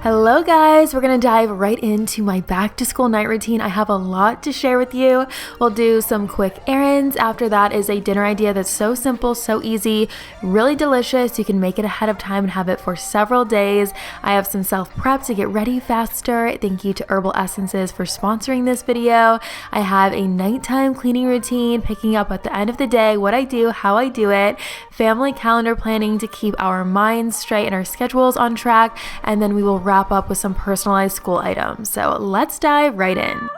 Hello guys, we're gonna dive right into my back to school night routine. I have a lot to share with you. We'll do some quick errands. After that is a dinner idea that's so simple, so easy, really delicious. You can make it ahead of time and have it for several days. I have some self prep to get ready faster. Thank you to Herbal Essences for sponsoring this video. I have a nighttime cleaning routine, picking up at the end of the day what I do, how I do it, family calendar planning to keep our minds straight and our schedules on track, and then we will wrap up with some personalized school items. So let's dive right in.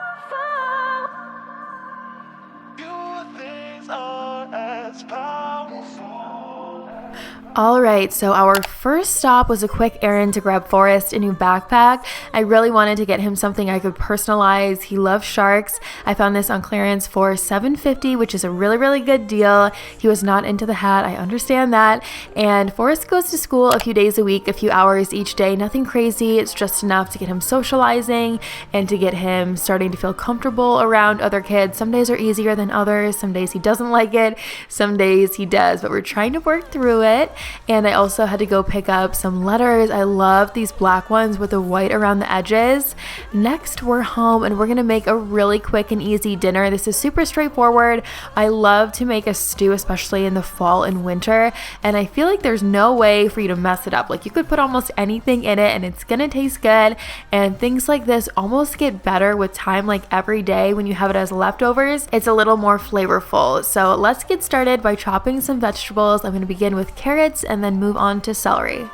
Alright, so our first stop was a quick errand to grab Forrest a new backpack. I really wanted to get him something I could personalize. He loves sharks. I found this on clearance for $7.50, which is a really good deal. He was not into the hat, I understand that. And Forrest goes to school a few days a week, a few hours each day, nothing crazy. It's just enough to get him socializing and to get him starting to feel comfortable around other kids. Some days are easier than others. Some days he doesn't like it. Some days he does, but we're trying to work through it. And I also had to go pick up some letters. I love these black ones with the white around the edges. Next, we're home and we're gonna make a really quick and easy dinner. This is super straightforward. I love to make a stew, especially in the fall and winter, and I feel like there's no way for you to mess it up. Like, you could put almost anything in it and it's gonna taste good, and things like this almost get better with time. Like every day when you have it as leftovers, it's a little more flavorful. So let's get started by chopping some vegetables. I'm gonna begin with carrots and then move on to celery.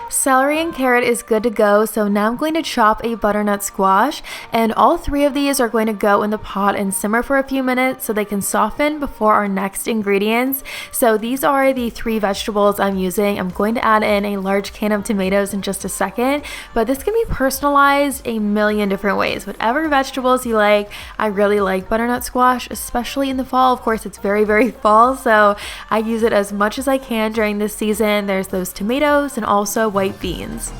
Celery and carrot is good to go, so now I'm going to chop a butternut squash, and all three of these are going to go in the pot and simmer for a few minutes so they can soften before our next ingredients. So these are the three vegetables I'm using. I'm going to add in a large can of tomatoes in just a second, but this can be personalized a million different ways. Whatever vegetables you like. I really like butternut squash, especially in the fall. Of course, it's very fall, so I use it as much as I can during this season. There's those tomatoes and also white beans.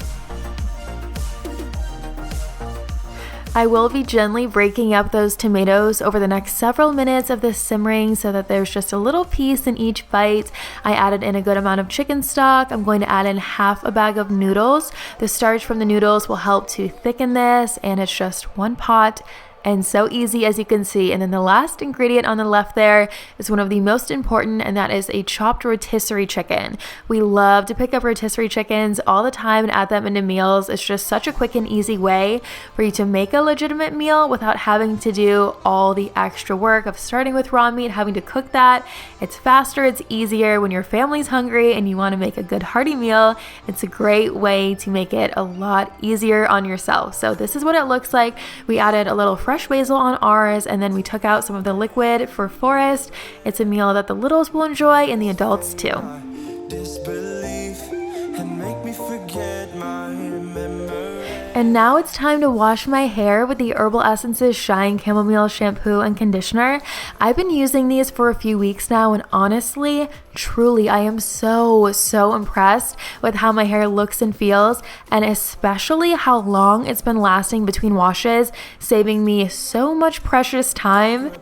I will be gently breaking up those tomatoes over the next several minutes of this simmering so that there's just a little piece in each bite. I added in a good amount of chicken stock. I'm going to add in half a bag of noodles. The starch from the noodles will help to thicken this, and it's just one pot. And so easy, as you can see. And then the last ingredient on the left there is one of the most important, and that is a chopped rotisserie chicken. We love to pick up rotisserie chickens all the time and add them into meals. It's just such a quick and easy way for you to make a legitimate meal without having to do all the extra work of starting with raw meat, having to cook that. It's faster, it's easier when your family's hungry and you want to make a good hearty meal. It's a great way to make it a lot easier on yourself. So this is what it looks like. We added a little fresh basil on ours, and then we took out some of the liquid for Forrest. It's a meal that the littles will enjoy and the adults too. And now it's time to wash my hair with the Herbal Essences Shine Chamomile Shampoo and Conditioner. I've been using these for a few weeks now, and honestly, truly, I am so impressed with how my hair looks and feels, and especially how long it's been lasting between washes, saving me so much precious time.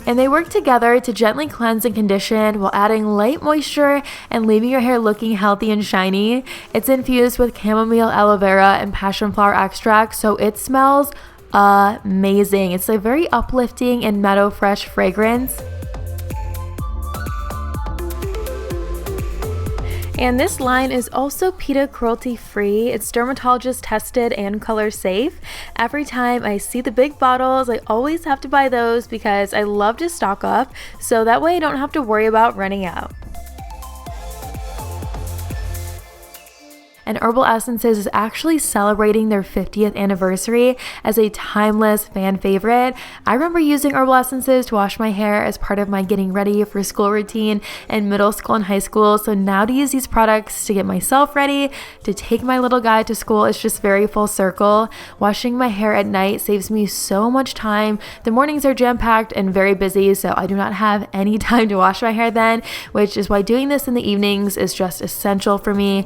And they work together to gently cleanse and condition while adding light moisture and leaving your hair looking healthy and shiny. It's infused with chamomile, aloe vera, and passion flower extract, so it smells amazing. It's a very uplifting and meadow fresh fragrance. And this line is also PETA cruelty free. It's dermatologist tested and color safe. Every time I see the big bottles, I always have to buy those because I love to stock up, so that way I don't have to worry about running out. And Herbal Essences is actually celebrating their 50th anniversary as a timeless fan favorite. I remember using Herbal Essences to wash my hair as part of my getting ready for school routine in middle school and high school. So now to use these products to get myself ready, to take my little guy to school, it's just very full circle. Washing my hair at night saves me so much time. The mornings are jam-packed and very busy, so I do not have any time to wash my hair then, which is why doing this in the evenings is just essential for me.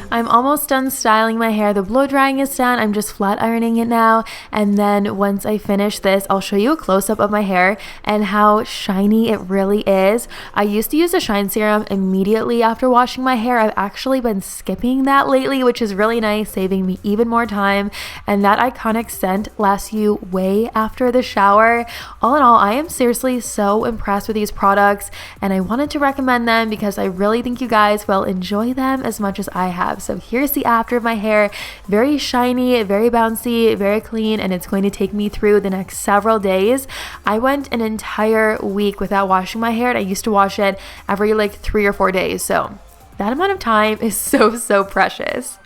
I'm almost done styling my hair. The blow drying is done. I'm just flat ironing it now. And then once I finish this, I'll show you a close-up of my hair and how shiny it really is. I used to use a shine serum immediately after washing my hair. I've actually been skipping that lately, which is really nice, saving me even more time. And that iconic scent lasts you way after the shower. All in all, I am seriously so impressed with these products, and I wanted to recommend them because I really think you guys will enjoy them as much as I have. So here's the after of my hair. Very shiny, very bouncy, very clean, and it's going to take me through the next several days. I went an entire week without washing my hair, and I used to wash it every like 3 or 4 days. So that amount of time is so precious.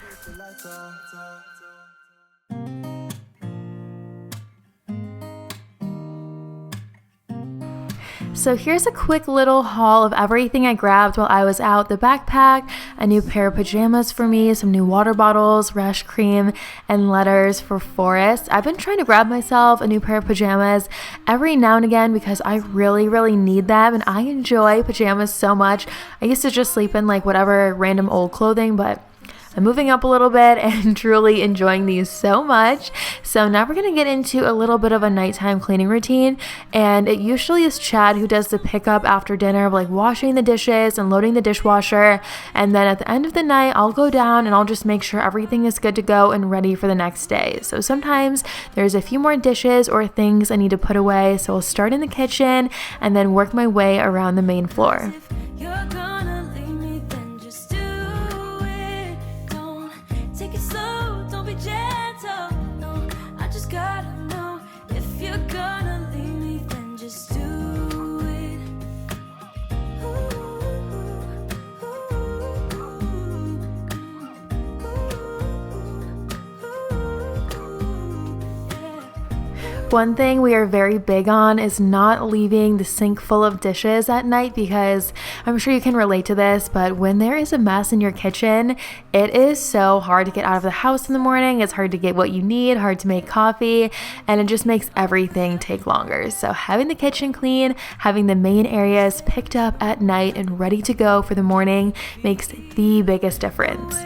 So here's a quick little haul of everything I grabbed while I was out. The backpack, a new pair of pajamas for me, some new water bottles, rash cream, and letters for Forrest. I've been trying to grab myself a new pair of pajamas every now and again because I really need them, and I enjoy pajamas so much. I used to just sleep in like whatever random old clothing, but I'm moving up a little bit and truly enjoying these so much. So now we're going to get into a little bit of a nighttime cleaning routine, and it usually is Chad who does the pickup after dinner of like washing the dishes and loading the dishwasher, and then at the end of the night I'll go down and I'll just make sure everything is good to go and ready for the next day. So sometimes there's a few more dishes or things I need to put away, so I'll start in the kitchen and then work my way around the main floor. One thing we are very big on is not leaving the sink full of dishes at night, because I'm sure you can relate to this, but when there is a mess in your kitchen, it is so hard to get out of the house in the morning. It's hard to get what you need, hard to make coffee, and it just makes everything take longer. So having the kitchen clean, having the main areas picked up at night and ready to go for the morning makes the biggest difference.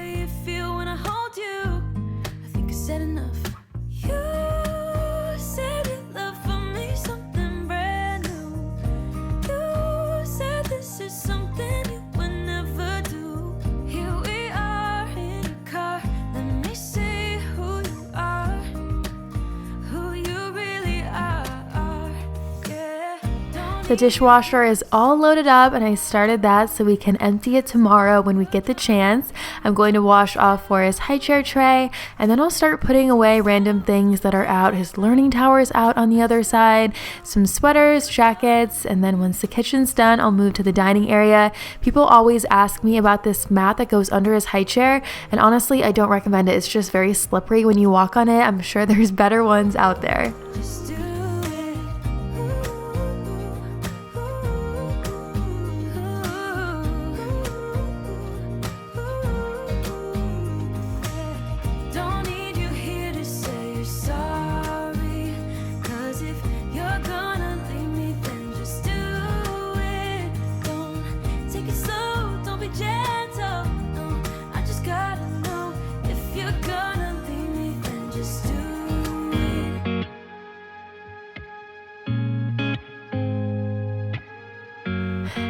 The dishwasher is all loaded up, and I started that so we can empty it tomorrow when we get the chance. I'm going to wash off for his high chair tray, and then I'll start putting away random things that are out. His learning tower is out on the other side, some sweaters, jackets, and then once the kitchen's done, I'll move to the dining area. People always ask me about this mat that goes under his high chair, and honestly, I don't recommend it. It's just very slippery when you walk on it. I'm sure there's better ones out there.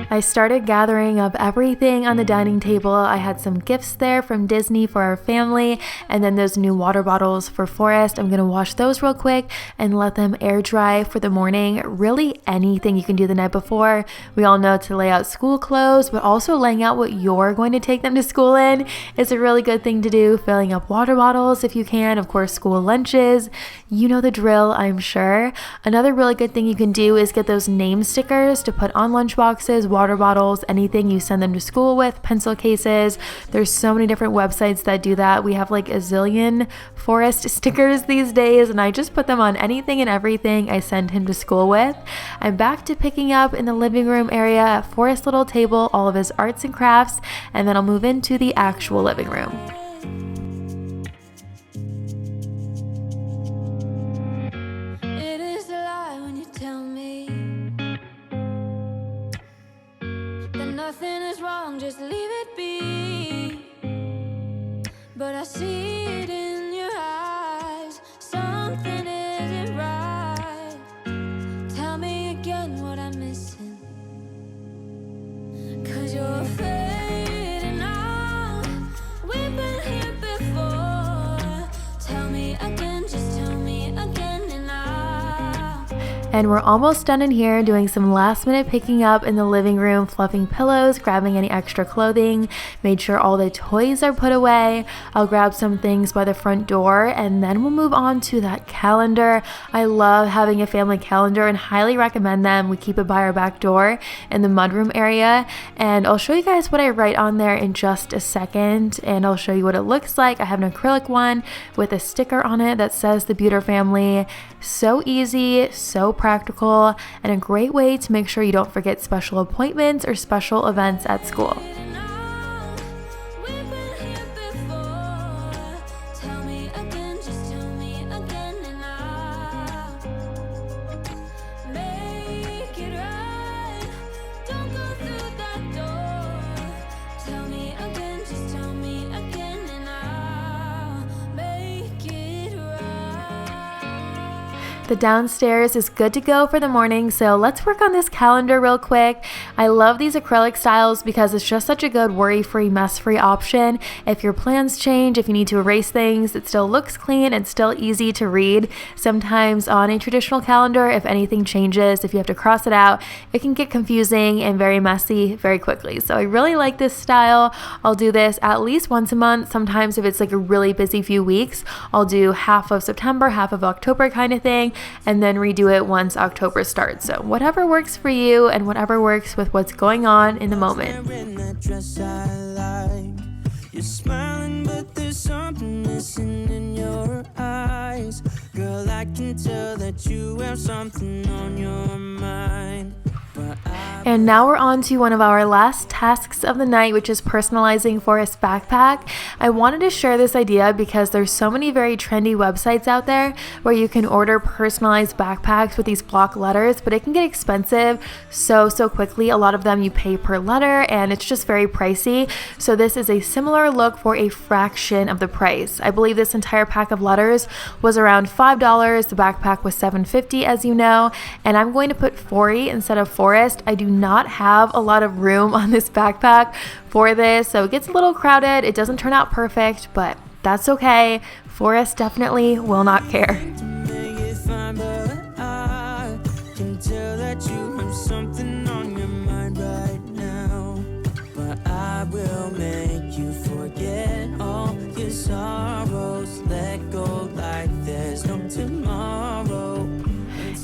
I started gathering up everything on the dining table. I had some gifts there from Disney for our family, and then those new water bottles for Forrest. I'm gonna wash those real quick and let them air dry for the morning. Really anything you can do the night before. We all know to lay out school clothes, but also laying out what you're going to take them to school in is a really good thing to do. Filling up water bottles if you can, of course, school lunches. You know the drill, I'm sure. Another really good thing you can do is get those name stickers to put on lunch boxes, water water bottles, anything you send them to school with, pencil cases. There's so many different websites that do that. We have like a zillion forest stickers these days, and I just put them on anything and everything I send him to school with. I'm back to picking up in the living room area at Forrest's little table all of his arts and crafts, and then I'll move into the actual living room. It is a lie when you tell me that nothing is wrong, just leave it be. But I see it in your eyes, something isn't right. Tell me again what I'm missing, 'cause you're fading out. We've been here before. Tell me again, just tell me again and now. And we're almost done in here doing some last minute picking up in the living room, fluffing pillows, grabbing any extra clothing, made sure all the toys are put away. I'll grab some things by the front door, and then we'll move on to that calendar. I love having a family calendar and highly recommend them. We keep it by our back door in the mudroom area, and I'll show you guys what I write on there in just a second, and I'll show you what it looks like. I have an acrylic one with a sticker on it that says the Beuter family. So easy, so practical, and a great way to make sure you don't forget special appointments or special events at school. We've been here before. Tell me again, just tell me again and now. Make it right. Don't go through that door. Tell me again, just tell me again and now. Make it right. The downstairs is good to go for the morning, so let's work on this calendar real quick. I love these acrylic styles because it's just such a good worry-free, mess-free option. If your plans change, if you need to erase things, it still looks clean and still easy to read. Sometimes on a traditional calendar, if anything changes, if you have to cross it out, it can get confusing and very messy very quickly. So I really like this style. I'll do this at least once a month. Sometimes if it's like a really busy few weeks, I'll do half of September, half of October kind of thing, and then redo it once October starts. So whatever works for you and whatever works with what's going on in the moment. You're smiling, but there's something missing in your eyes. Girl, I can tell that you have something on your mind. And now we're on to one of our last tasks of the night, which is personalizing Forrest's backpack. I wanted to share this idea because there's so many very trendy websites out there where you can order personalized backpacks with these block letters, but it can get expensive so quickly. A lot of them you pay per letter and it's just very pricey. So this is a similar look for a fraction of the price. I believe this entire pack of letters was around $5. The backpack was $7.50, as you know, and I'm going to put Forry instead of Forrest. I do not have a lot of room on this backpack for this, so it gets a little crowded. It doesn't turn out perfect, but that's okay. Forrest definitely will not care.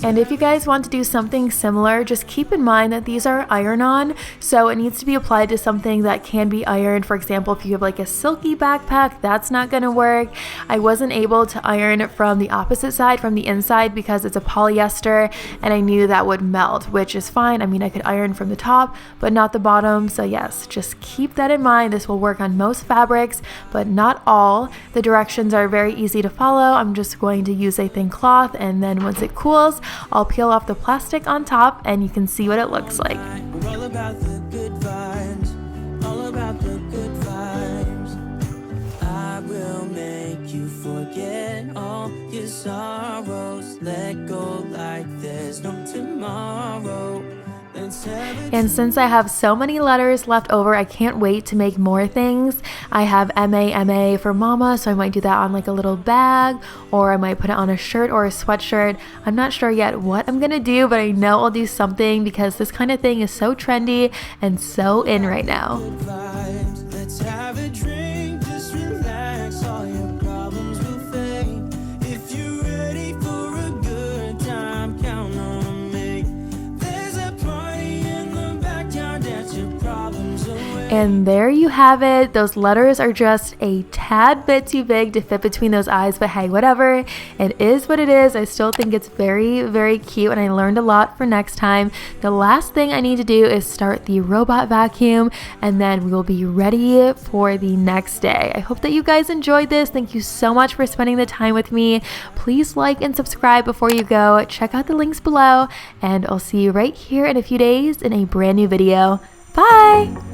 And if you guys want to do something similar, just keep in mind that these are iron-on, so it needs to be applied to something that can be ironed. For example, if you have like a silky backpack, that's not going to work. I wasn't able to iron from the opposite side, from the inside, because it's a polyester, and I knew that would melt, which is fine. I mean, I could iron from the top, but not the bottom. So yes, just keep that in mind. This will work on most fabrics, but not all. The directions are very easy to follow. I'm just going to use a thin cloth, and then once it cools, I'll peel off the plastic on top and you can see what it looks like. We're all about the good vibes, all about the good vibes. I will make you forget all your sorrows. Let go like there's no tomorrow. And since I have so many letters left over, I can't wait to make more things. I have MA for mama, so I might do that on like a little bag, or I might put it on a shirt or a sweatshirt. I'm not sure yet what I'm gonna do, but I know I'll do something because this kind of thing is so trendy and so in right now. Let's have a drink, just relax, all your problems will fade. If you're ready for a good time, count on me. There's a party in the backyard. And there you have it. Those letters are just a tad bit too big to fit between those eyes, but hey, whatever. It is what it is. I still think it's very, very cute, and I learned a lot for next time. The last thing I need to do is start the robot vacuum, and then we will be ready for the next day. I hope that you guys enjoyed this. Thank you so much for spending the time with me. Please like and subscribe before you go. Check out the links below, and I'll see you right here in a few days in a brand new video. Bye!